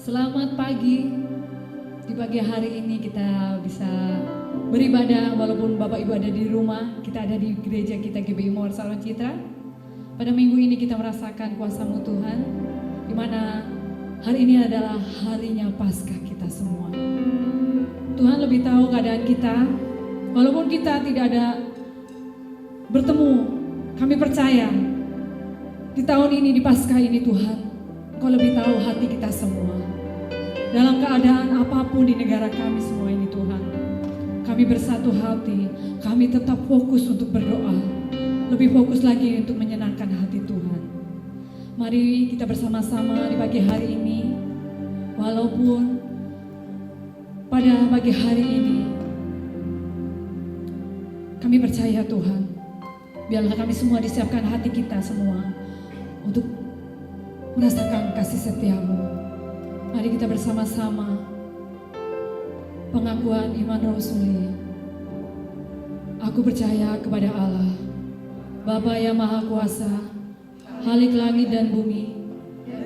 Selamat pagi. Di pagi hari ini kita bisa beribadah walaupun Bapak Ibu ada di rumah. Kita ada di gereja kita GBI Mawar Salon Citra. Pada minggu ini kita merasakan kuasa-Mu Tuhan, di mana hari ini adalah harinya Paskah kita semua. Tuhan lebih tahu keadaan kita. Walaupun kita tidak ada bertemu, kami percaya di tahun ini, di Paskah ini Tuhan, Engkau lebih tahu hati kita semua. Dalam keadaan apapun di negara kami semua ini Tuhan, kami bersatu hati, kami tetap fokus untuk berdoa, lebih fokus lagi untuk menyenangkan hati Tuhan. Mari kita bersama-sama di pagi hari ini, walaupun pada pagi hari ini kami percaya Tuhan, biarlah kami semua disiapkan hati kita semua untuk merasakan kasih setia-Mu. Mari kita bersama-sama pengakuan iman rasuli. Aku percaya kepada Allah, Bapa yang Maha Kuasa, Khalik langit dan bumi,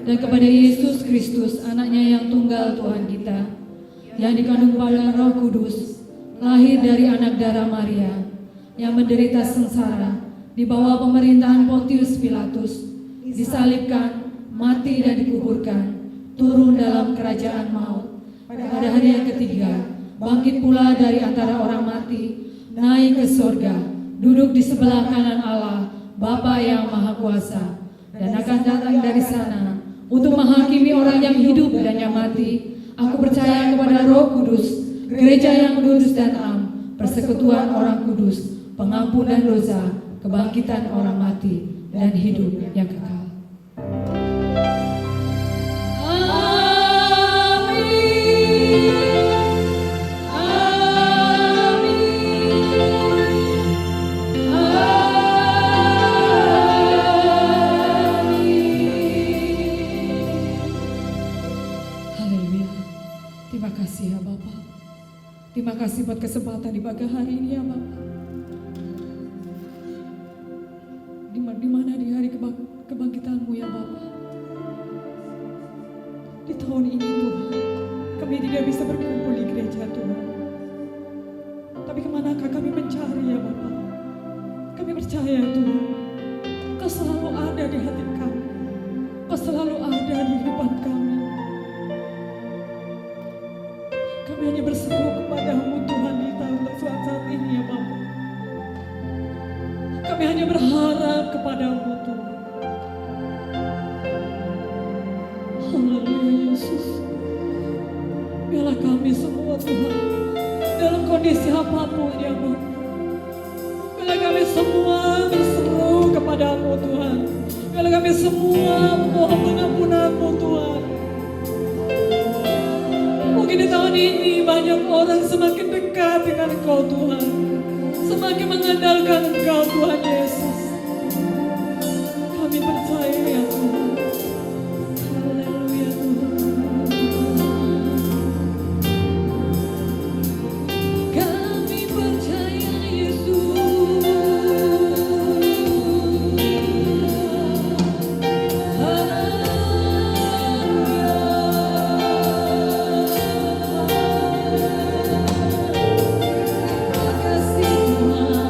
dan kepada Yesus Kristus, anaknya yang tunggal Tuhan kita, yang dikandung pada Roh Kudus, lahir dari anak darah Maria, yang menderita sengsara di bawah pemerintahan Pontius Pilatus, disalibkan, mati dan dikuburkan, turun dalam kerajaan maut, pada hari yang ketiga bangkit pula dari antara orang mati, naik ke surga, duduk di sebelah kanan Allah Bapa yang Maha Kuasa, dan akan datang dari sana untuk menghakimi orang yang hidup dan yang mati. Aku percaya kepada Roh Kudus, gereja yang kudus dan am, persekutuan orang kudus, pengampunan dosa, kebangkitan orang mati, dan hidup yang kekal. Terima kasih buat kesempatan di pagi hari ini ya Bapak. Di mana di hari kebangkitan-Mu ya Bapak. Di tahun ini Tuhan, kami tidak bisa berkumpul di gereja Tuhan. Tapi kemanakah kami mencari ya Bapak? Kami percaya Tuhan, Kau selalu ada di hati kami. Kau selalu ada di depan kami. Kami hanya berseru kepada-Mu Tuhan di tahun saat ini ya Bapa. Kami hanya berharap kepada-Mu Tuhan. Haleluya Yesus. Biarlah kami semua Tuhan, dalam kondisi apapun ya Bapa, biarlah kami semua berseru kepada-Mu Tuhan. Biarlah kami semua mohon pengampunan-Mu Tuhan. Mungkin di tahun ini banyak orang semakin dekat dengan Engkau Tuhan, semakin mengandalkan Engkau Tuhan Yesus. Kami percaya ya Tuhan. Haleluya Tuhan. Kami percaya Yesus. Kasih Tuhan.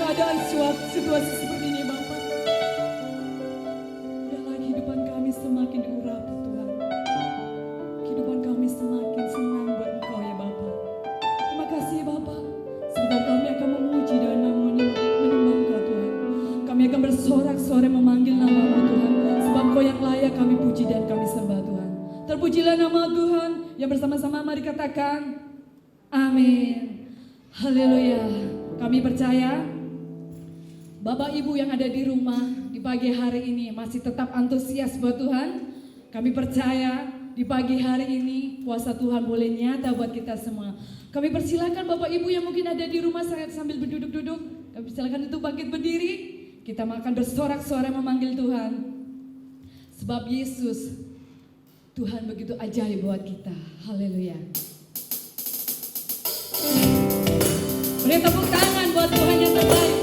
keadaan situasi seperti ini Bapak. Biarlah kehidupan kami semakin diurapi Tuhan. Kehidupan kami semakin senang buat Engkau ya Bapak. Terima kasih Bapak. Sebentar kami akan memuji dan menyembah Engkau Tuhan. Kami akan bersorak-sorai memanggil nama-Mu Tuhan. Sebab Engkau yang layak kami puji dan kami sembah Tuhan. Terpujilah nama Tuhan. Yang bersama-sama mari katakan amin. Haleluya. Kami percaya Bapak Ibu yang ada di rumah di pagi hari ini masih tetap antusias buat Tuhan. Kami percaya di pagi hari ini kuasa Tuhan boleh nyata buat kita semua. Kami persilakan Bapak Ibu yang mungkin ada di rumah sambil berduduk-duduk. Kami persilakan itu bangkit berdiri. Kita akan bersorak-sorai memanggil Tuhan. Sebab Yesus, Tuhan begitu ajaib buat kita. Haleluya. Beri tepuk tangan buat Tuhan yang terbaik.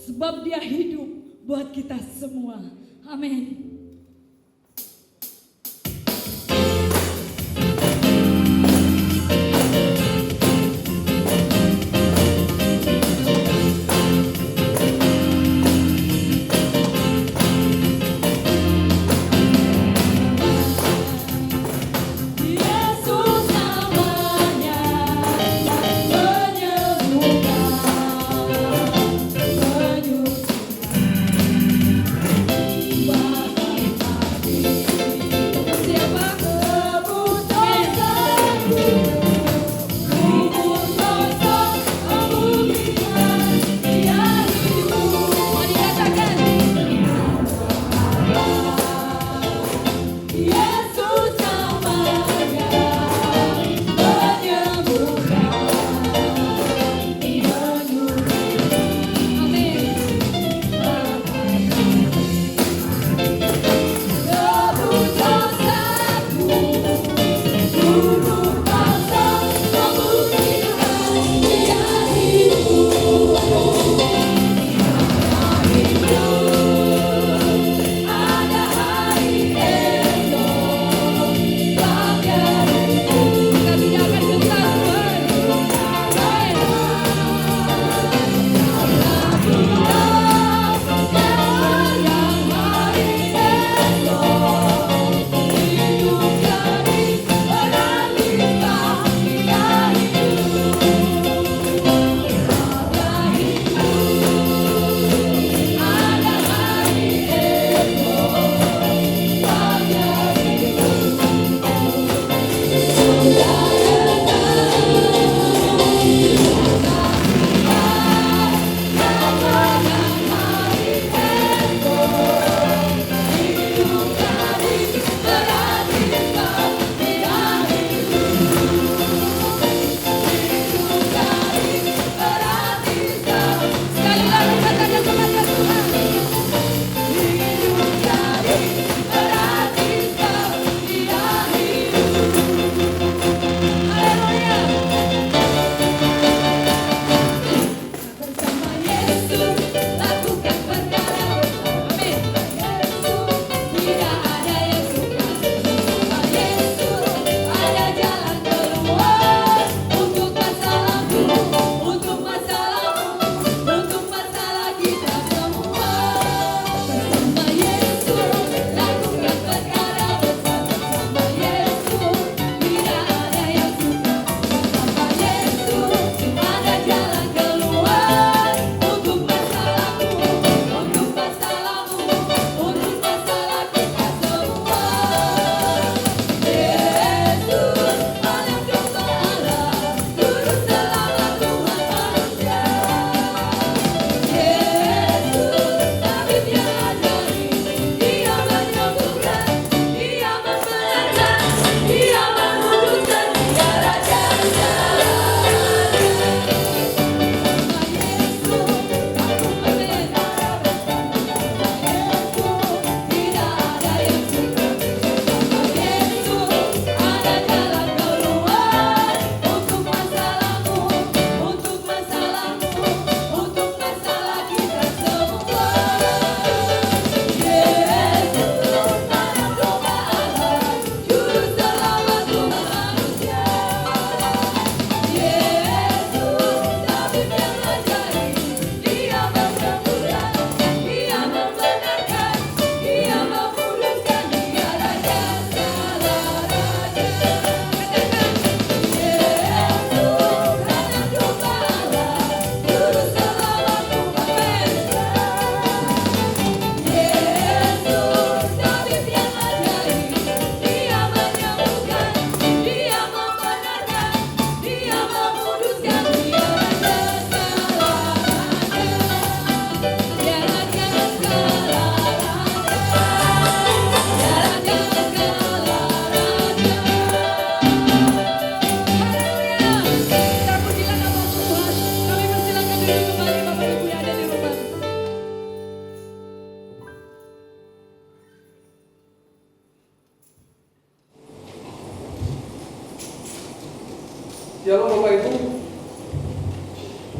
Sebab Dia hidup buat kita semua. Amin. Bye.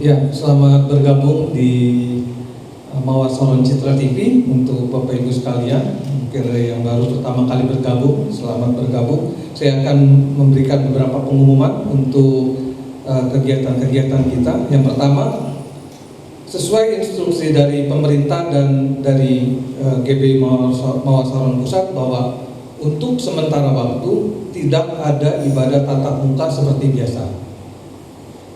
Ya, selamat bergabung di Mawar Saron Citra TV. Untuk Bapak Ibu sekalian, mungkin yang baru pertama kali bergabung, selamat bergabung. Saya akan memberikan beberapa pengumuman untuk kegiatan-kegiatan kita. Yang pertama, sesuai instruksi dari pemerintah dan dari GBI Mawar Saron Pusat bahwa untuk sementara waktu tidak ada ibadah tatap muka seperti biasa,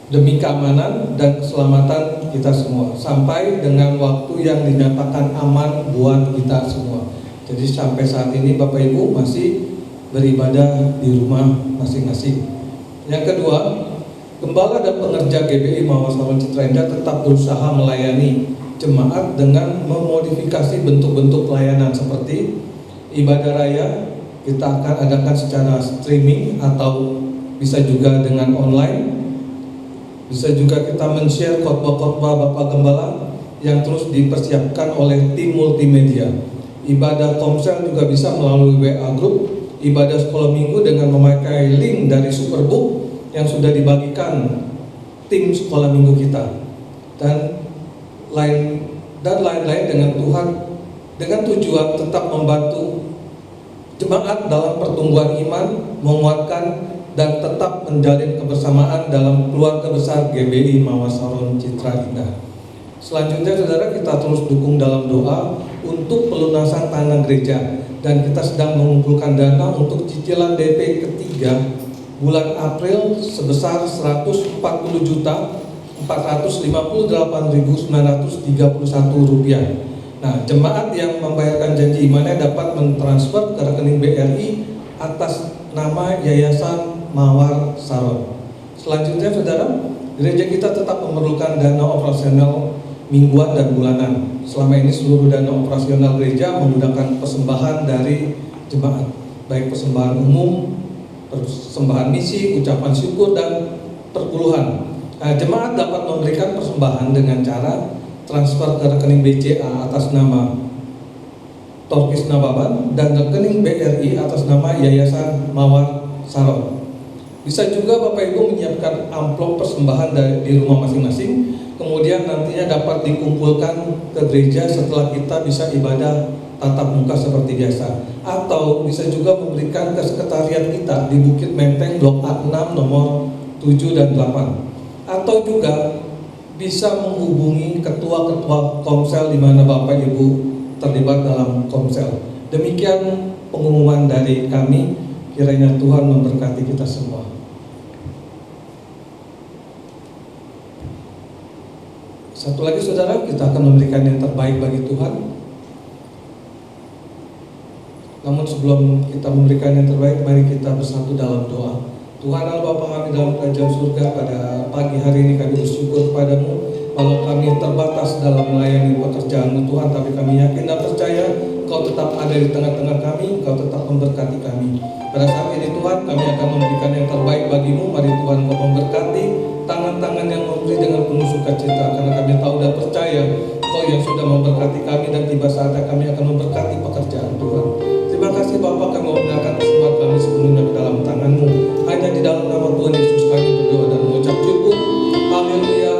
demi keamanan dan keselamatan kita semua sampai dengan waktu yang dinyatakan aman buat kita semua. Jadi sampai saat ini Bapak Ibu masih beribadah di rumah masing-masing. Yang kedua, gembala dan pengerja GBI Mawar Saron Citra Indah tetap berusaha melayani jemaat dengan memodifikasi bentuk-bentuk pelayanan seperti ibadah raya kita akan adakan secara streaming atau bisa juga dengan online. Bisa juga kita men-share khotbah-khotbah Bapak Gembala yang terus dipersiapkan oleh tim multimedia. Ibadah komsel juga bisa melalui WA group. Ibadah sekolah minggu dengan memakai link dari Superbook yang sudah dibagikan tim sekolah minggu kita. Dan lain-lain dengan Tuhan, dengan tujuan tetap membantu jemaat dalam pertumbuhan iman, menguatkan dan tetap menjalin kebersamaan dalam keluarga besar GBI Mawar Saron Citra Indah. Selanjutnya saudara, kita terus dukung dalam doa untuk pelunasan tanah gereja, dan kita sedang mengumpulkan dana untuk cicilan DP ketiga bulan April sebesar Rp458.931. Nah, jemaat yang membayarkan janji imannya dapat mentransfer ke rekening BRI atas nama Yayasan Mawar Saron. Selanjutnya saudara, gereja kita tetap memerlukan dana operasional mingguan dan bulanan. Selama ini seluruh dana operasional gereja menggunakan persembahan dari jemaat, baik persembahan umum, persembahan misi, ucapan syukur, dan perpuluhan. Nah, jemaat dapat memberikan persembahan dengan cara transfer ke rekening BCA atas nama Torkis Nababan dan rekening BRI atas nama Yayasan Mawar Saron. Bisa juga Bapak Ibu menyiapkan amplop persembahan di rumah masing-masing, kemudian nantinya dapat dikumpulkan ke gereja setelah kita bisa ibadah tatap muka seperti biasa. Atau bisa juga memberikan ke sekretariat kita di Bukit Menteng Blok A6 nomor 7 dan 8. Atau juga bisa menghubungi ketua-ketua komsel di mana Bapak Ibu terlibat dalam komsel. Demikian pengumuman dari kami, kiranya Tuhan memberkati kita semua. Satu lagi saudara, kita akan memberikan yang terbaik bagi Tuhan. Namun sebelum kita memberikan yang terbaik, mari kita bersatu dalam doa. Tuhan Allah Bapa kami dalam kerajaan surga, pada pagi hari ini kami bersyukur kepadamu kalau kami terbatas dalam melayani pekerjaan-Mu Tuhan, tapi kami yakin dan percaya Engkau tetap ada di tengah-tengah kami, Engkau tetap memberkati kami. Pada saat ini Tuhan, kami akan memberikan yang terbaik bagi-Mu. Mari Tuhan Engkau memberkati tangan-tangan yang memberi dengan penuh sukacita, karena kami tahu dan percaya Engkau yang sudah memberkati kami, dan tiba saatnya kami akan memberkati pekerjaan Tuhan. Terima kasih Bapak, kami menyerahkan kesempatan kami sepenuhnya ke dalam tangan-Mu. Hanya di dalam nama Tuhan Yesus kami berdoa dan mengucap syukur. Haleluya.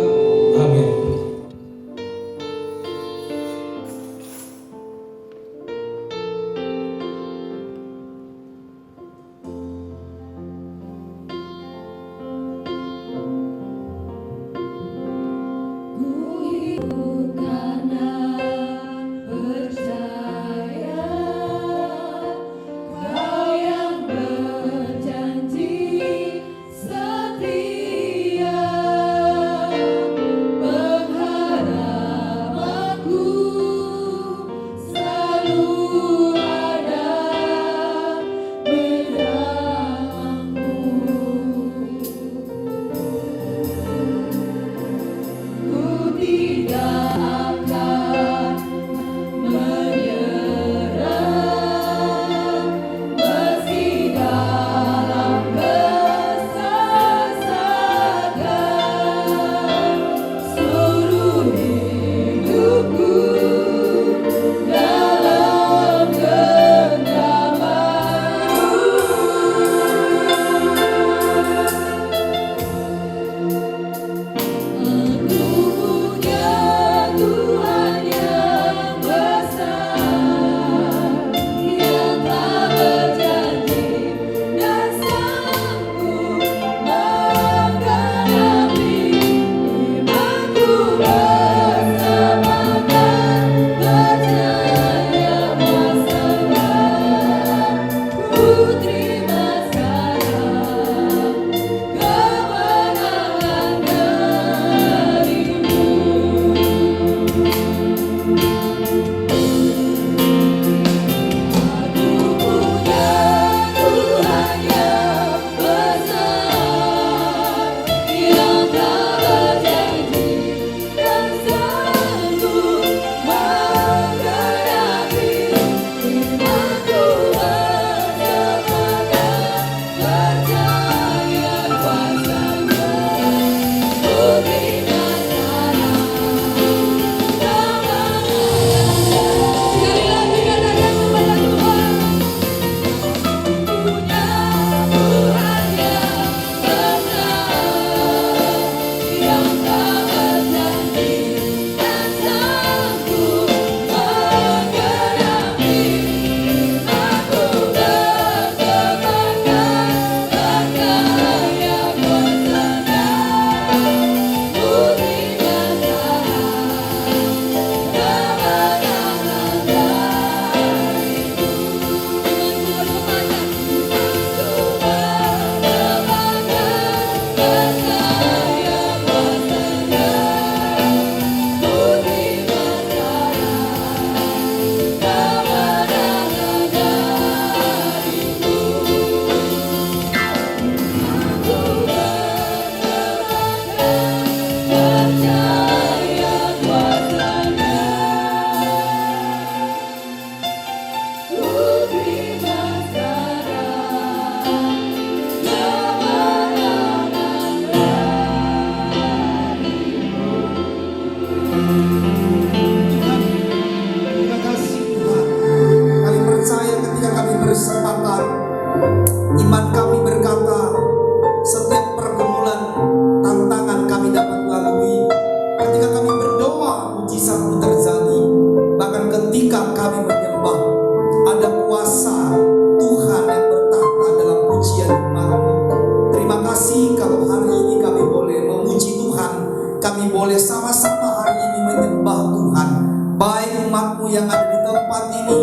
Amin. Ku hidup karena percaya. menyembah Tuhan. Baik umatmu yang ada di tempat ini,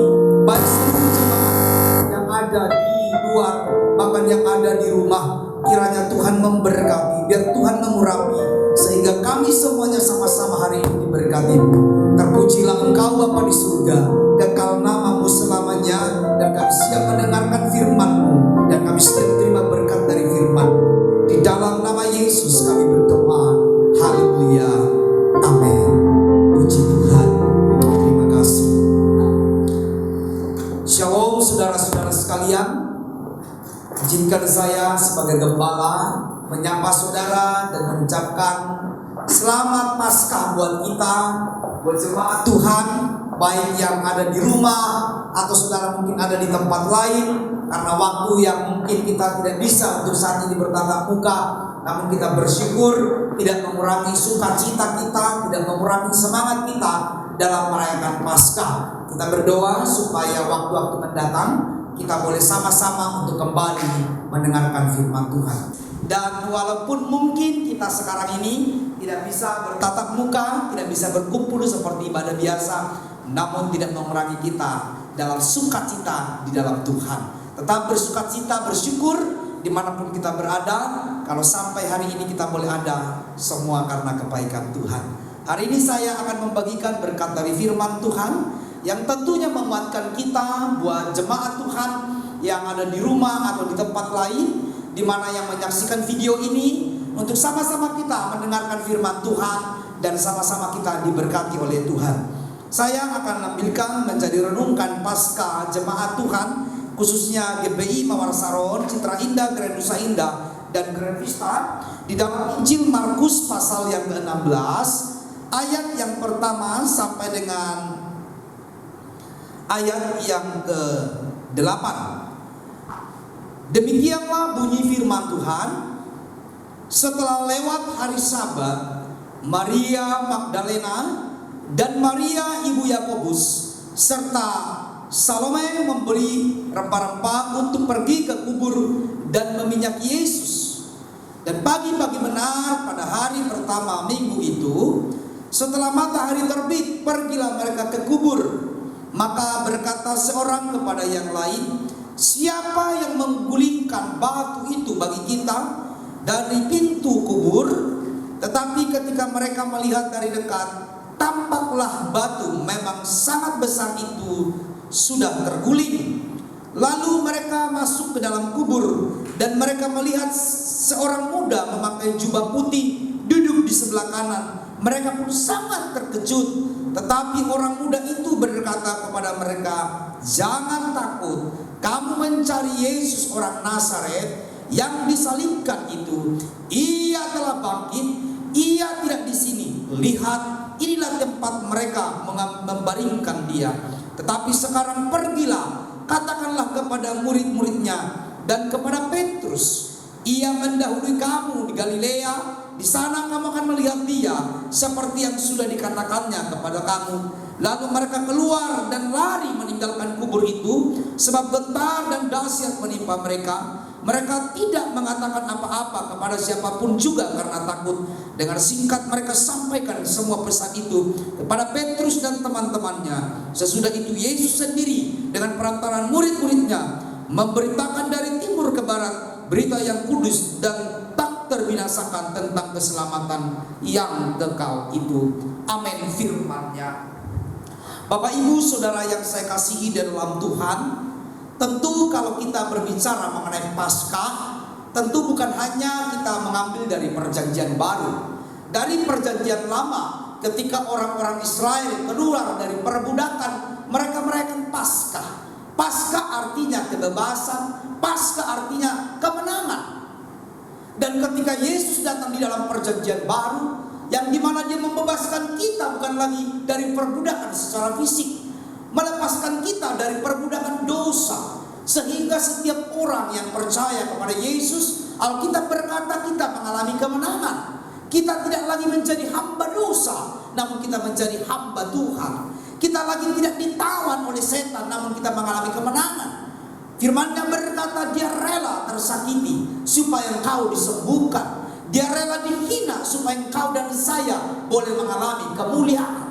baik seluruh jemaat yang ada di luar, bahkan yang ada di rumah. Kiranya Tuhan memberkati, biar Tuhan mengurapi, sehingga kami semuanya sama-sama hari ini diberkati. Terpujilah Engkau Bapa di surga, kekal namamu selamanya, dan kami siap mendengarkan firman-Mu, dan kami siap terima berkat dari firman. Di dalam nama Yesus kami berdoa. Haleluya. Amin. Puji Tuhan. Terima kasih. Shalom saudara-saudara sekalian. Izinkan saya sebagai gembala menyapa saudara dan mengucapkan selamat Paskah buat kita, buat jemaat Tuhan, baik yang ada di rumah atau saudara mungkin ada di tempat lain, karena waktu yang mungkin kita tidak bisa untuk saat ini bertatap muka, namun kita bersyukur tidak mengurangi sukacita kita, tidak mengurangi semangat kita dalam merayakan Paskah. Kita berdoa supaya waktu-waktu mendatang kita boleh sama-sama untuk kembali mendengarkan firman Tuhan. Dan walaupun mungkin kita sekarang ini tidak bisa bertatap muka, tidak bisa berkumpul seperti ibadah biasa, namun tidak mengurangi kita dalam sukacita di dalam Tuhan. Tetap bersukacita, bersyukur dimanapun kita berada. Kalau sampai hari ini kita boleh ada, semua karena kebaikan Tuhan. Hari ini saya akan membagikan berkat dari firman Tuhan yang tentunya menguatkan kita buat jemaat Tuhan yang ada di rumah atau di tempat lain, di mana yang menyaksikan video ini, untuk sama-sama kita mendengarkan firman Tuhan dan sama-sama kita diberkati oleh Tuhan. Saya akan ambilkan menjadi renungkan Paskah jemaat Tuhan, khususnya GBI Mawar Saron, Citra Indah, Grand Nusa Indah, dan Grand Vista, di dalam Injil Markus pasal yang ke-16, ayat yang pertama sampai dengan ayat yang ke-8. Demikianlah bunyi firman Tuhan. Setelah lewat hari Sabat, Maria Magdalena dan Maria ibu Yakobus serta Salome membeli rempah-rempah untuk pergi ke kubur dan meminyaki Yesus. Dan pagi-pagi benar pada hari pertama minggu itu, setelah matahari terbit, pergilah mereka ke kubur. Maka berkata seorang kepada yang lain, siapa yang menggulingkan batu itu bagi kita dari pintu kubur? Tetapi ketika mereka melihat dari dekat, tampaklah batu memang sangat besar itu sudah terguling. Lalu mereka masuk ke dalam kubur, dan mereka melihat seorang muda memakai jubah putih duduk di sebelah kanan. Mereka pun sangat terkejut. Tetapi orang muda itu berkata kepada mereka, jangan takut, kamu mencari Yesus orang Nazaret yang disalibkan itu. Ia telah bangkit, ia tidak di sini. Lihat, inilah tempat mereka membaringkan dia. Tetapi sekarang pergilah, katakanlah kepada murid-muridnya dan kepada Petrus, ia mendahului kamu di Galilea. Di sana kamu akan melihat dia seperti yang sudah dikatakannya kepada kamu. Lalu mereka keluar dan lari meninggalkan kubur itu, sebab gentar dan dahsyat menimpa mereka. Mereka tidak mengatakan apa-apa kepada siapapun juga karena takut. Dengan singkat mereka sampaikan semua pesan itu kepada Petrus dan teman-temannya. Sesudah itu Yesus sendiri dengan perantaraan murid-muridnya memberitakan dari timur ke barat berita yang kudus dan tak terbinasakan tentang keselamatan yang kekal itu. Amin firman-Nya. Bapak Ibu Saudara yang saya kasihi dalam Tuhan, tentu kalau kita berbicara mengenai Paskah, tentu bukan hanya kita mengambil dari perjanjian baru. Dari perjanjian lama, ketika orang-orang Israel keluar dari perbudakan, mereka merayakan Paskah. Paskah artinya kebebasan, Paskah artinya kemenangan. Dan ketika Yesus datang di dalam perjanjian baru, yang dimana dia membebaskan kita bukan lagi dari perbudakan secara fisik, melepaskan kita dari perbudakan dosa, sehingga setiap orang yang percaya kepada Yesus, Alkitab berkata kita mengalami kemenangan. Kita tidak lagi menjadi hamba dosa, namun kita menjadi hamba Tuhan. Kita lagi tidak ditawan oleh setan, namun kita mengalami kemenangan. Firman-Nya berkata dia rela tersakiti supaya engkau disembuhkan. Dia rela dihina supaya engkau dan saya boleh mengalami kemuliaan.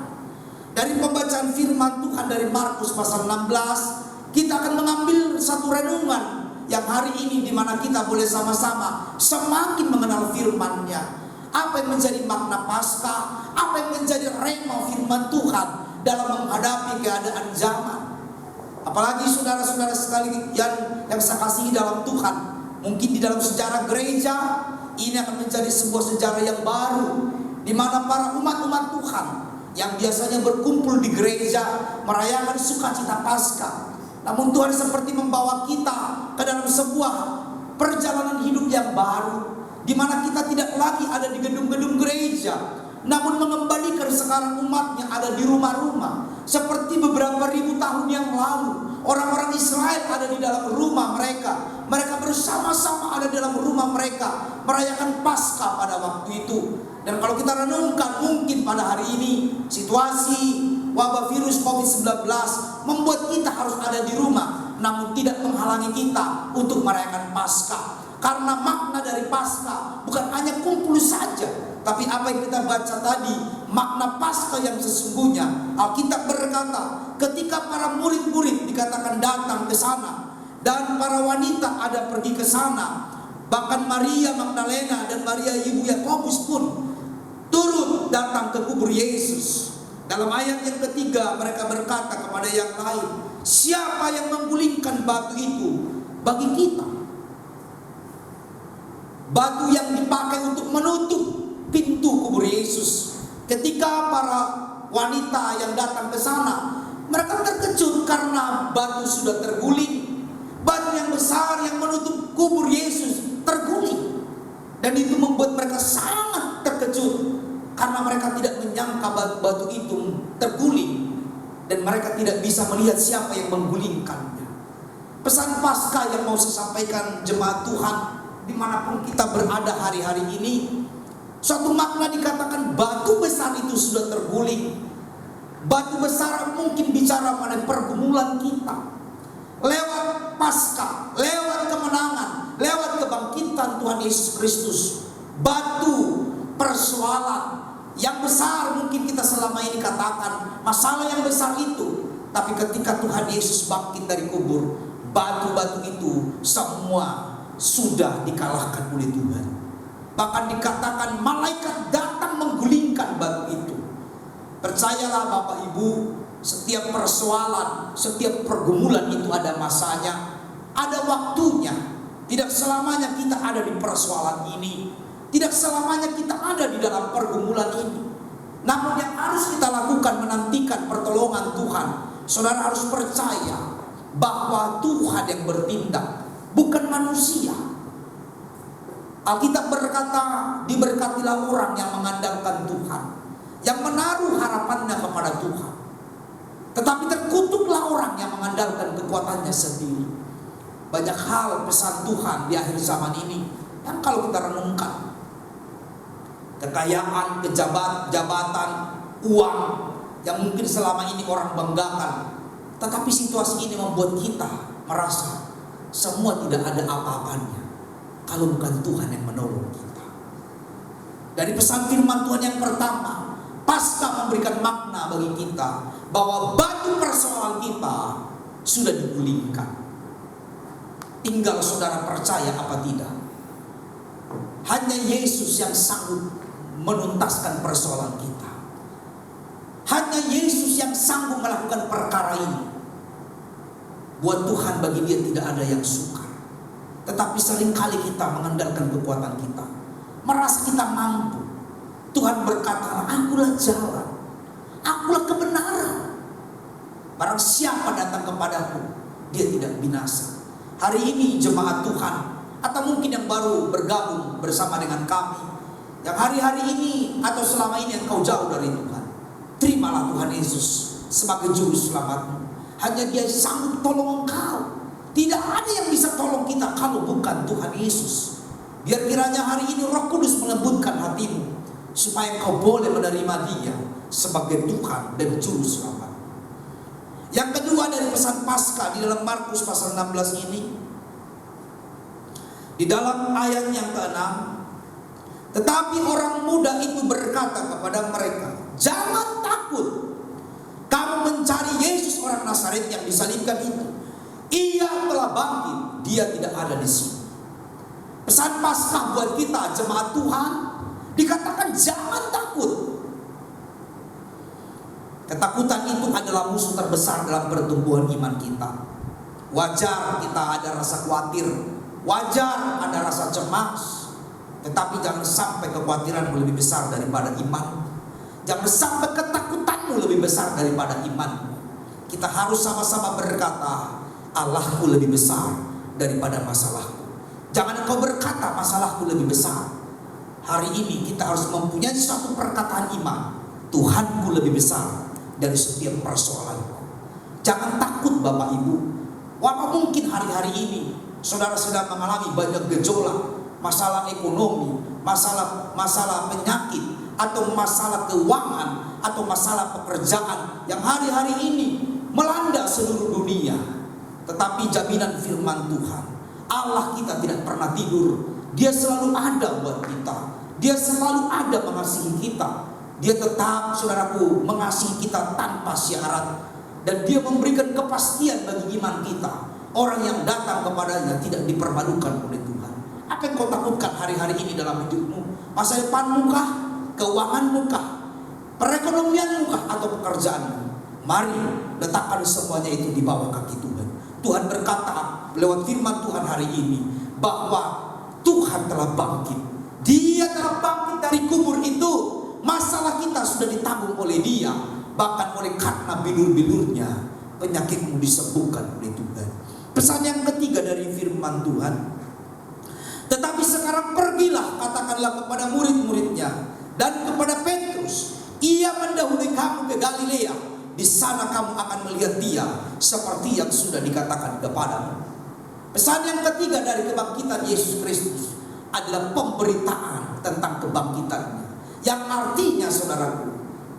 Markus pasal 16, kita akan mengambil satu renungan yang hari ini di mana kita boleh sama-sama semakin mengenal firman-Nya. Apa yang menjadi makna Paskah, apa yang menjadi rema firman Tuhan dalam menghadapi keadaan zaman. Apalagi saudara-saudara sekalian yang saya kasihi dalam Tuhan, mungkin di dalam sejarah gereja ini akan menjadi sebuah sejarah yang baru, di mana para umat-umat Tuhan yang biasanya berkumpul di gereja merayakan sukacita Paskah, namun Tuhan seperti membawa kita ke dalam sebuah perjalanan hidup yang baru, di mana kita tidak lagi ada di gedung-gedung gereja, namun mengembalikan sekarang umatnya ada di rumah-rumah. Seperti beberapa ribu tahun yang lalu, orang-orang Israel ada di dalam rumah mereka. Mereka bersama-sama ada di dalam rumah mereka merayakan Paskah pada waktu itu. Dan kalau kita renungkan, mungkin pada hari ini situasi wabah virus COVID-19 membuat kita harus ada di rumah, namun tidak menghalangi kita untuk merayakan Paskah. Karena makna dari Paskah bukan hanya kumpul saja, tapi apa yang kita baca tadi, makna Paskah yang sesungguhnya. Alkitab berkata, ketika para murid-murid dikatakan datang ke sana, dan para wanita ada pergi ke sana, bahkan Maria Magdalena dan Maria ibu Yakobus pun turut datang ke kubur Yesus. Dalam ayat yang ketiga mereka berkata kepada yang lain, siapa yang menggulingkan batu itu bagi kita? Batu yang dipakai untuk menutup pintu kubur Yesus. Ketika para wanita yang datang ke sana, mereka terkejut karena batu sudah terguling. Batu yang besar yang menutup kubur Yesus terguling. Dan itu membuat mereka sangat terkejut, karena mereka tidak menyangka batu itu terguling, dan mereka tidak bisa melihat siapa yang menggulingkannya. Pesan Paskah yang mau saya sampaikan jemaat Tuhan, dimanapun kita berada hari-hari ini, suatu makna dikatakan batu besar itu sudah terguling. Batu besar mungkin bicara mengenai pergumulan kita. Lewat Paskah, lewat kemenangan, lewat kebangkitan Tuhan Yesus Kristus, batu persoalan yang besar mungkin kita selama ini katakan masalah yang besar itu, tapi ketika Tuhan Yesus bangkit dari kubur, batu-batu itu semua sudah dikalahkan oleh Tuhan. Bahkan dikatakan malaikat datang menggulingkan batu itu. Percayalah Bapak Ibu, setiap persoalan, setiap pergumulan itu ada masanya, ada waktunya. Tidak selamanya kita ada di persoalan ini, tidak selamanya kita ada di dalam pergumulan ini. Namun yang harus kita lakukan menantikan pertolongan Tuhan. Saudara harus percaya bahwa Tuhan yang bertindak, bukan manusia. Alkitab berkata, diberkatilah orang yang mengandalkan Tuhan, yang menaruh harapannya kepada Tuhan. Tetapi terkutuklah orang yang mengandalkan kekuatannya sendiri. Banyak hal pesan Tuhan di akhir zaman ini yang kalau kita renungkan, kekayaan, jabatan, uang yang mungkin selama ini orang banggakan, tetapi situasi ini membuat kita merasa semua tidak ada apa-apanya kalau bukan Tuhan yang menolong kita. Dari pesan firman Tuhan yang pertama, Paskah memberikan makna bagi kita bahwa batu persoalan kita sudah digulingkan. Tinggal saudara percaya apa tidak. Hanya Yesus yang sanggup menuntaskan persoalan kita. Hanya Yesus yang sanggup melakukan perkara ini. Buat Tuhan, bagi dia tidak ada yang sukar. Tetapi seringkali kita mengandalkan kekuatan kita, merasa kita mampu. Tuhan berkata, akulah jalan, akulah kebenaran. Barang siapa datang kepadaku, dia tidak binasa. Hari ini jemaat Tuhan, atau mungkin yang baru bergabung bersama dengan kami, yang hari-hari ini atau selama ini engkau jauh dari Tuhan, terimalah Tuhan Yesus sebagai juru selamatmu. Hanya dia sanggup tolong engkau. Tidak ada yang bisa tolong kita kalau bukan Tuhan Yesus. Biar kiranya hari ini Roh Kudus melembutkan hatimu, supaya kau boleh menerima dia sebagai Tuhan dan juru selamat. Yang kedua dari pesan Paskah di dalam Markus pasal 16 ini, di dalam ayat yang ke-6, tetapi orang muda itu berkata kepada mereka, jangan takut, kamu mencari Yesus orang Nazaret yang disalibkan itu. Ia telah bangkit, dia tidak ada di sini. Pesan Paskah buat kita jemaat Tuhan, dikatakan jangan takut. Ketakutan itu adalah musuh terbesar dalam pertumbuhan iman kita. Wajar kita ada rasa khawatir, wajar ada rasa cemas, tetapi jangan sampai kekhawatiranmu lebih besar daripada iman. Jangan sampai ketakutanmu lebih besar daripada iman. Kita harus sama-sama berkata, Allahku lebih besar daripada masalahku. Jangan engkau berkata masalahku lebih besar. Hari ini kita harus mempunyai suatu perkataan iman, Tuhanku lebih besar dari setiap persoalanku. Jangan takut Bapak Ibu. Walaupun mungkin hari-hari ini saudara sedang mengalami banyak gejolak, masalah ekonomi, masalah penyakit, atau masalah keuangan, atau masalah pekerjaan yang hari-hari ini melanda seluruh dunia. Tetapi jaminan firman Tuhan, Allah kita tidak pernah tidur. Dia selalu ada buat kita. Dia selalu ada mengasihi kita. Dia tetap, saudaraku, mengasihi kita tanpa syarat. Dan dia memberikan kepastian bagi iman kita. Orang yang datang kepadanya tidak dipermalukan oleh Tuhan. Apa yang kau takutkan hari-hari ini dalam hidupmu? Masa depanmu kah? Keuanganmu kah? Perekonomianmu kah? Atau pekerjaanmu? Mari letakkan semuanya itu di bawah kaki Tuhan. Tuhan berkata lewat firman Tuhan hari ini bahwa Tuhan telah bangkit. Dia telah bangkit dari kubur itu. Masalah kita sudah ditanggung oleh Dia. Bahkan oleh karena bilur-bilurnya penyakitmu disembuhkan oleh Tuhan. Pesan yang ketiga dari firman Tuhan, tetapi sekarang pergilah, katakanlah kepada murid-muridnya dan kepada Petrus, ia mendahului kamu ke Galilea. Di sana kamu akan melihat Dia seperti yang sudah dikatakan kepadamu. Pesan yang ketiga dari kebangkitan Yesus Kristus adalah pemberitaan tentang kebangkitannya. Yang artinya saudaraku,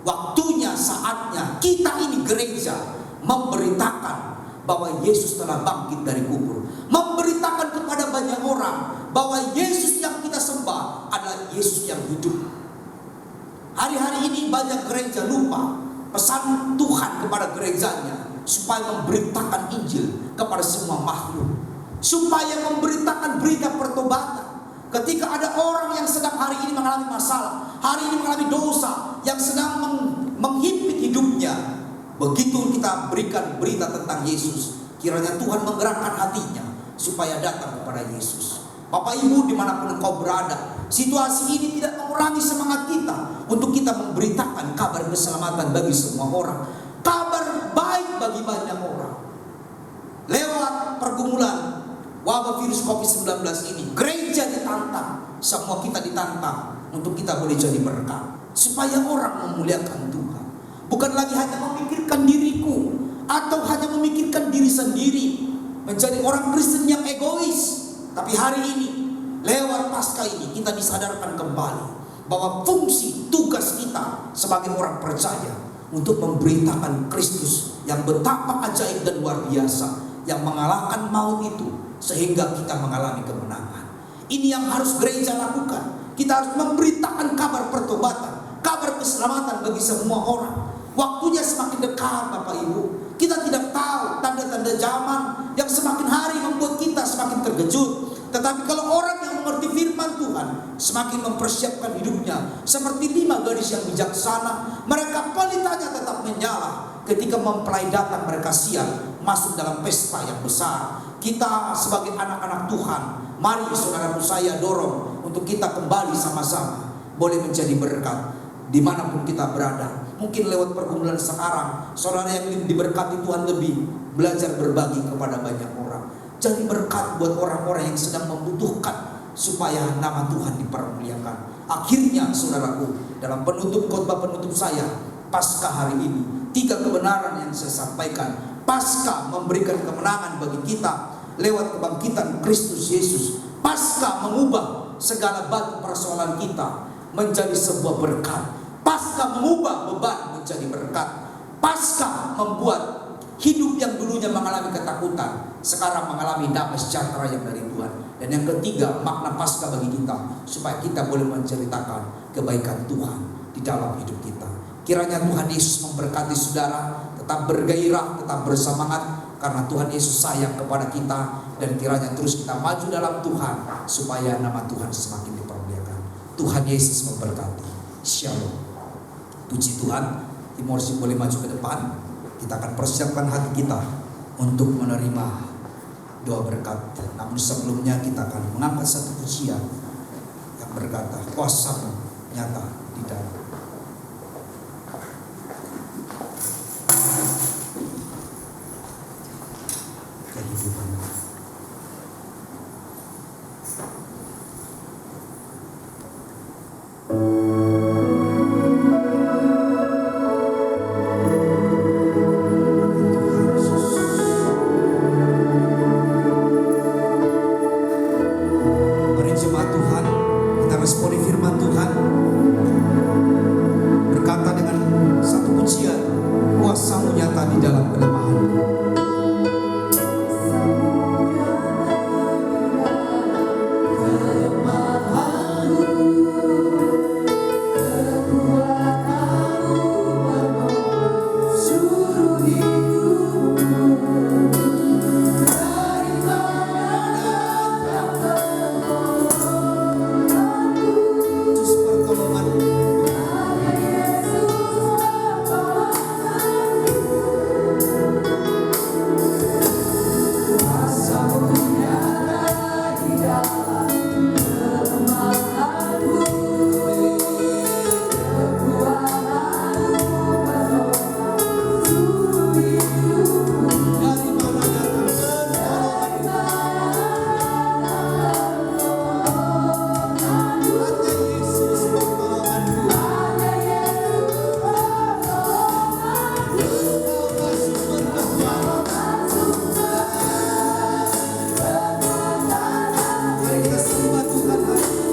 waktunya, saatnya kita ini gereja memberitakan bahwa Yesus telah bangkit dari kubur. Memberitakan kepada banyak orang bahwa Yesus yang kita sembah adalah Yesus yang hidup. Hari-hari ini banyak gereja lupa pesan Tuhan kepada gerejanya supaya memberitakan Injil kepada semua makhluk, supaya memberitakan berita pertobatan. Ketika ada orang yang sedang hari ini mengalami masalah, hari ini mengalami dosa, yang sedang menghimpit hidupnya, begitu kita berikan berita tentang Yesus, kiranya Tuhan menggerakkan hatinya supaya datang kepada Yesus. Bapak Ibu dimanapun engkau berada, situasi ini tidak mengurangi semangat kita untuk kita memberitakan kabar keselamatan bagi semua orang, kabar baik bagi banyak orang. Lewat pergumulan wabah virus COVID-19 ini, gereja ditantang, semua kita ditantang untuk kita boleh jadi berkat, supaya orang memuliakan Tuhan. Bukan lagi hanya memikirkan diriku atau hanya memikirkan diri sendiri, menjadi orang Kristen yang egois. Tapi hari ini lewat Paskah ini kita disadarkan kembali bahwa fungsi tugas kita sebagai orang percaya untuk memberitakan Kristus yang betapa ajaib dan luar biasa, yang mengalahkan maut itu sehingga kita mengalami kemenangan. Ini yang harus gereja lakukan. Kita harus memberitakan kabar pertobatan, kabar keselamatan bagi semua orang. Waktunya semakin dekat Bapak Ibu. Kita tidak tahu tanda-tanda zaman yang semakin hari membuat kita semakin terkejut. Tetapi kalau orang yang mengerti firman Tuhan semakin mempersiapkan hidupnya seperti 5 gadis yang bijaksana, mereka pelitanya tetap menyala. Ketika mempelai datang mereka siap masuk dalam pesta yang besar. Kita sebagai anak-anak Tuhan, mari saudaraku saya dorong untuk kita kembali sama-sama boleh menjadi berkat dimanapun kita berada. Mungkin lewat pergumulan sekarang, saudara yang ingin diberkati Tuhan lebih, belajar berbagi kepada banyak orang. Jadi berkat buat orang-orang yang sedang membutuhkan supaya nama Tuhan dipermuliakan. Akhirnya saudaraku, dalam penutup khotbah penutup saya Paskah hari ini, 3 kebenaran yang saya sampaikan. Paskah memberikan kemenangan bagi kita lewat kebangkitan Kristus Yesus. Paskah mengubah segala batu persoalan kita menjadi sebuah berkat. Paskah mengubah beban menjadi berkat. Paskah membuat hidup yang dulunya mengalami ketakutan sekarang mengalami damai sejahtera yang dari Tuhan. Dan yang ketiga, makna Paskah bagi kita supaya kita boleh menceritakan kebaikan Tuhan di dalam hidup kita. Kiranya Tuhan Yesus memberkati saudara. tetap bergairah, tetap bersemangat, karena Tuhan Yesus sayang kepada kita, dan kiranya terus kita maju dalam Tuhan supaya nama Tuhan semakin dipermuliakan. Tuhan Yesus memberkati. Shalom. Puji Tuhan. Timorsi boleh maju ke depan. Kita akan persiapkan hati kita untuk menerima doa berkat. Namun sebelumnya kita akan mengangkat satu pujian yang berkata, kuasa-Mu nyata di dalam kehidupan. Mari jemaat Tuhan, kita responi firman Tuhan berkata dengan satu pujian, kuasa-Mu nyata di dalam kelemahanku. Terus pertolongan dari mana datang hanya Yesus pertolonganku. Yesus berkata, mari kita sembah Tuhan hari ini.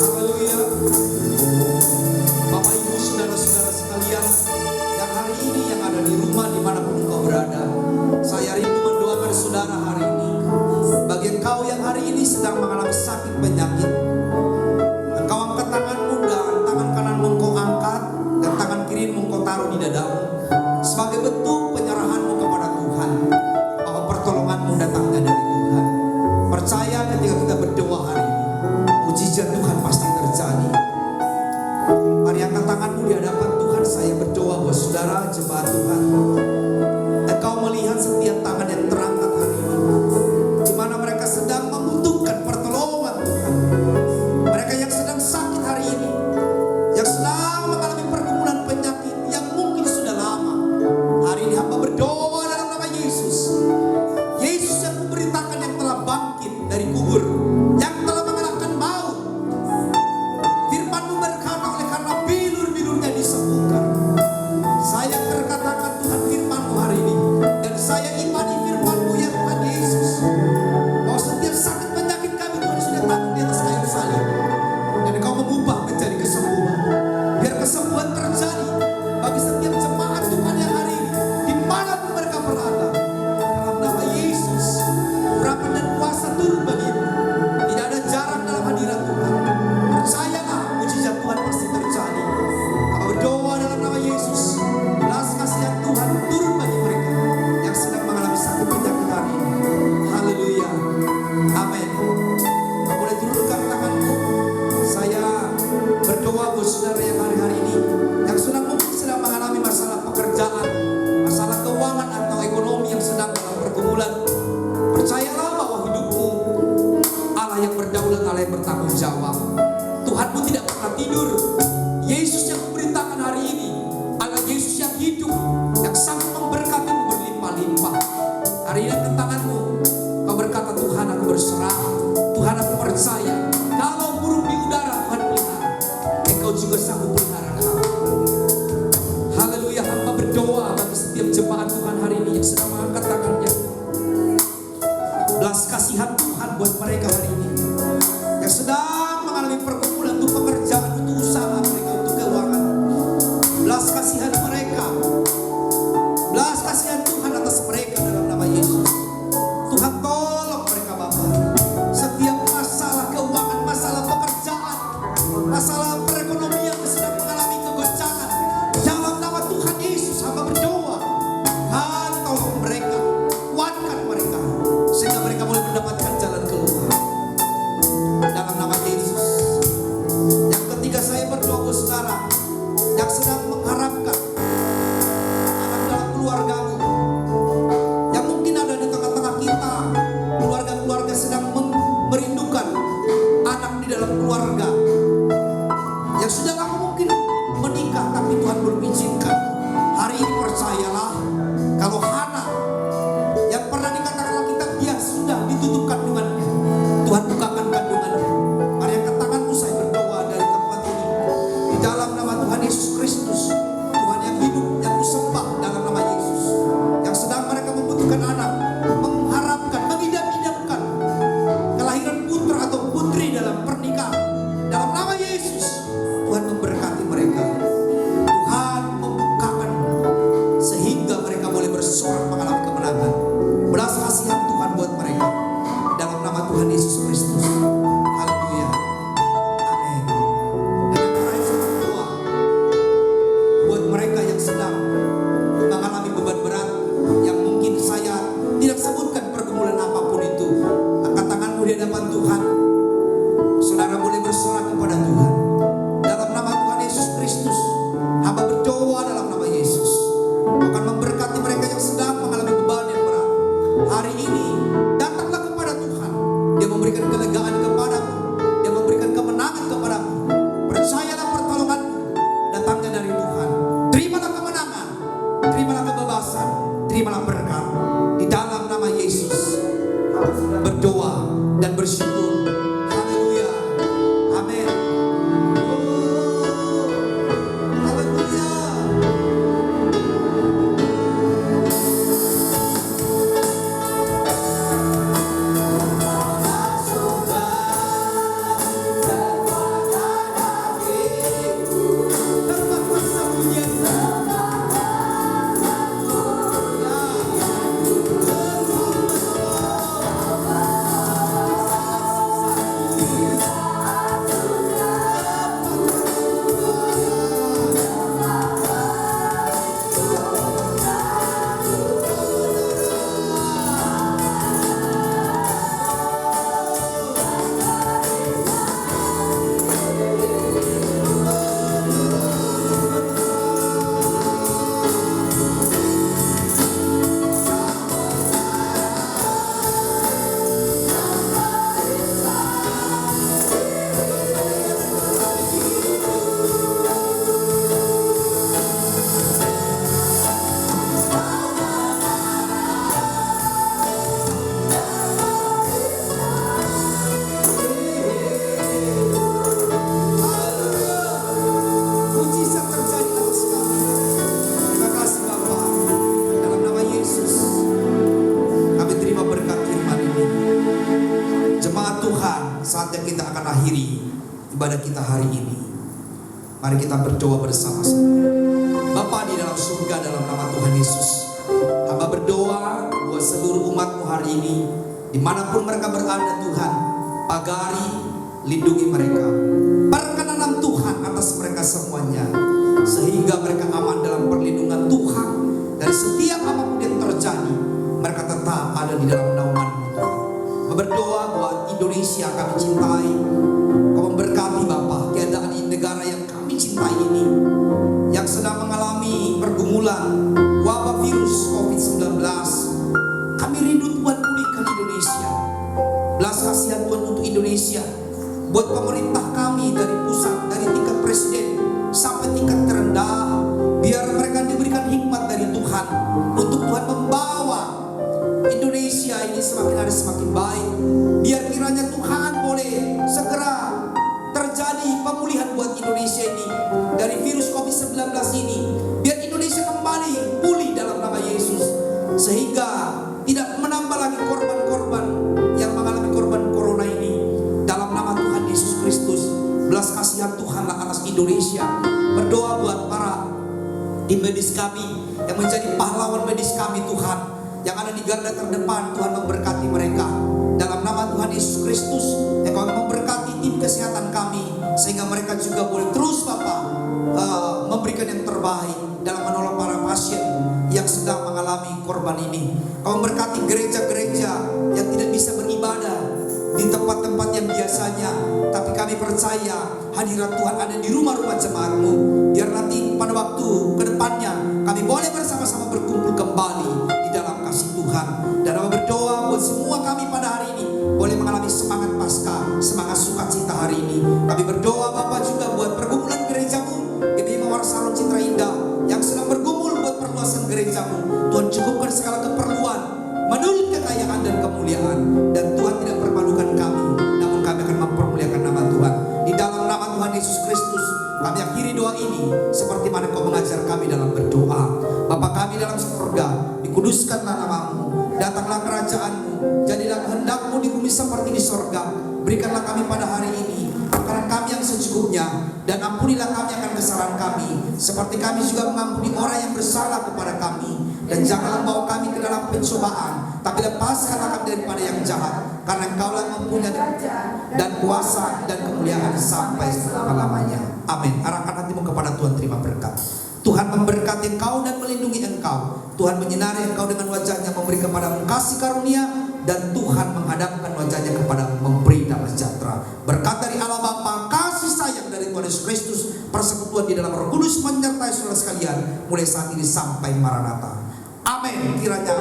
Haleluya. Bapak Ibu saudara-saudara sekalian yang hari ini yang ada di rumah dimanapun engkau berada, saya rindu mendoakan saudara hari ini. Bagi engkau yang hari ini sedang mengalami sakit penyakit, engkau angkat tanganmu dan tangan kananmu engkau angkat dan tangan kirimu engkau taruh di dadamu sebagai bentuk penyerahanmu kepada Tuhan, bahwa pertolonganmu datangnya dari Tuhan. Percaya ketika kita berdoa hari ini, mujizat Tuhan pasti terjadi. Mari angkat tanganmu di hadapan Tuhan. Saya berdoa buat saudara jemaat Tuhan. Engkau melihat setiap tangan yang terangkat hari ini, di mana mereka sedang membutuhkan pertolongan Tuhan. Mereka yang sedang sakit hari ini, yang sedang mengalami pergumulan penyakit yang mungkin sudah lama. Hari ini hamba berdoa dalam nama Yesus. Yesus yang memberitakan yang telah bangkit dari kubur, yang telah mengalahkan maut. Firman-Mu berkata oleh karena bilur-bilurnya disembuhkan. Saya berkatakan Tuhan, firman Hari ini angkat tanganmu, kau berkata, Tuhan aku berserah, Tuhan aku percaya, kalau burung di udara Tuhan pelihara, Engkau juga sanggup pelihara kami. Haleluya, hamba berdoa bagi setiap jemaat Tuhan hari ini yang sedang mengangkat tangannya. Belas kasihan Tuhan buat mereka hari ini yang sedang mengalami pergumulan untuk pekerjaan, untuk usaha mereka, untuk keuangan. Belas kasihan mereka, belas kasihan Tuhan atas mereka dalam nama Yesus. Tuhan tolong mereka Bapa. Setiap masalah keuangan, masalah pekerjaan, masalah perekonomian yang sedang mengalami kegoncangan, dalam nama Tuhan Yesus hamba berdoa, Tuhan tolong mereka, kuatkan mereka, sehingga mereka boleh mendapatkan jalan keluar dalam nama Yesus. Yang ketiga, saya berdoa buat saudara yang sedang mengharapkan anak dalam keluargamu, yang mungkin ada di tengah-tengah kita, keluarga-keluarga sedang merindukan anak di dalam keluarga yang sudah lama mungkin menikah tapi Tuhan belum izinkan. Hari ini percayalah, kalau Hana yang pernah dikatakan Alkitab dia sudah ditutup kandungannya, Tuhan bukakan kandungannya. Mari angkat tanganmu, saya berdoa dari tempat ini di dalam nama Tuhan Yesus Kristus, Tuhan yang hidup, yang kusembah dalam nama Yesus, yang sedang mereka membutuhkan anak, mengharapkan, mengidam-idamkan kelahiran putra atau putri dalam pernikahan, dalam nama Yesus Tuhan memberkati mereka, Tuhan membukakan sehingga mereka boleh bersorak mengalami kemenangan. Belas kasihan Tuhan buat mereka dalam nama Tuhan Yesus Kristus. Haleluya, amin. Dan yang terakhir saya berdoa buat mereka yang sedang mengalami beban berat, yang mungkin saya tidak sebutkan pergumulan apapun itu. Angkat tanganmu di hadapan Tuhan, saudara boleh bersorak kepada Tuhan dalam nama Tuhan Yesus Kristus. Hamba berdoa dalam nama Yesus akan memberkati mereka yang sedang mengalami beban yang berat. Hari ini datanglah kepada Tuhan, Dia memberikan kelegaan kepadamu, Dia memberikan kemenangan kepadamu. Percayalah pertolonganmu datangnya dari Tuhan. Terimalah kemenangan, terimalah kebebasan, terimalah berkat di dalam nama Yesus. Berdoa dan bersyukur. Haleluya, amin. Haleluya. Mujizat terjadi atas kami. Terima kasih Bapa. Dalam nama Yesus kami terima berkat firman ini. Jemaat Tuhan, saatnya kita akan akhiri ibadah kita hari ini. Mari kita berdoa bersama-sama. Bapa di dalam surga, dalam nama Tuhan Yesus, hamba berdoa buat seluruh umat-Mu hari ini, dimanapun mereka berada Tuhan, pagari, lindungi mereka, perkenanan Tuhan atas mereka semuanya, sehingga mereka aman dalam perlindungan Tuhan. Dari setiap apapun yang terjadi, mereka tetap ada di dalam naungan-Mu Tuhan. Berdoa buat Indonesia kami cintai, Kau memberkati Bapa keadaan di negara yang kami cintai ini, yang sedang mengalami pergumulan wabah virus COVID-19. Kami rindu Tuhan pulihkan Indonesia. Belas kasihan Tuhan untuk Indonesia, buat pemerintah kami dari pusat, dari tingkat presiden sampai tingkat terendah, biar mereka diberikan hikmat dari Tuhan untuk Tuhan membawa Indonesia semakin hari semakin baik. Biar kiranya Tuhan boleh segera terjadi pemulihan buat Indonesia ini dari virus COVID-19 ini. Biar Indonesia kembali pulih dalam nama Yesus, sehingga tidak menambah lagi korban-korban yang mengalami korban corona ini. Dalam nama Tuhan Yesus Kristus, belas kasihan Tuhanlah atas Indonesia. Berdoa buat para tim medis kami yang menjadi pahlawan medis kami, Tuhan, yang ada di garda terdepan. Tuhan memberkati mereka. Dalam nama Tuhan Yesus Kristus, Engkau memberkati tim kesehatan kami, sehingga mereka juga boleh terus Bapa memberikan yang terbaik dalam menolong para pasien yang sedang mengalami korban ini. Kau memberkati gereja-gereja yang tidak bisa beribadah di tempat-tempat yang biasanya, tapi kami percaya hadirat Tuhan ada di rumah-rumah jemaat-Mu. Biar nanti pada waktu kedepannya kami boleh bersama-sama berkumpul kembali di dalam kasih Tuhan. Dan kami berdoa buat semua kami pada hari ini boleh mengalami semangat Paskah, semangat sukacita hari ini. Kami berdoa Bapa juga buat pergumulan gereja-Mu, GBI Mawar Salon Citra Indah yang sedang bergumul buat perluasan gereja-Mu. Tuhan cukupkan segala keperluan menurut kekayaan dan kemuliaan. Dan Tuhan tidak permalukan kami, namun kami akan mempermuliakan nama Tuhan. Di dalam nama Tuhan Yesus Kristus kami akhiri doa ini seperti mana Kau mengajar kami dalam berdoa. Bapa kami dalam surga, dikuduskanlah nama-Mu, datanglah kerajaan-Mu, jadilah kehendak-Mu di bumi seperti di sorga. Berikanlah kami pada hari ini makanan kami yang secukupnya, dan ampunilah kami akan kesalahan kami, seperti kami juga mengampuni orang yang bersalah kepada kami. Dan janganlah bawa kami ke dalam pencobaan, tapi lepaskanlah kami daripada yang jahat, karena Engkaulah yang mempunyai dan kuasa dan kemuliaan sampai selama-lamanya. Amin. Arahkan hatimu kepada Tuhan, terima berkat. Tuhan memberkati engkau dan melindungi engkau. Tuhan menyinari engkau dengan wajahnya, memberi kepadamu kasih karunia, dan Tuhan menghadapkan wajahnya kepadamu, memberi damai sejahtera. Berkat dari Allah Bapa, kasih sayang dari Tuhan Yesus Kristus, persekutuan di dalam Roh Kudus menyertai saudara sekalian mulai saat ini sampai Maranatha. Amin. Kiranya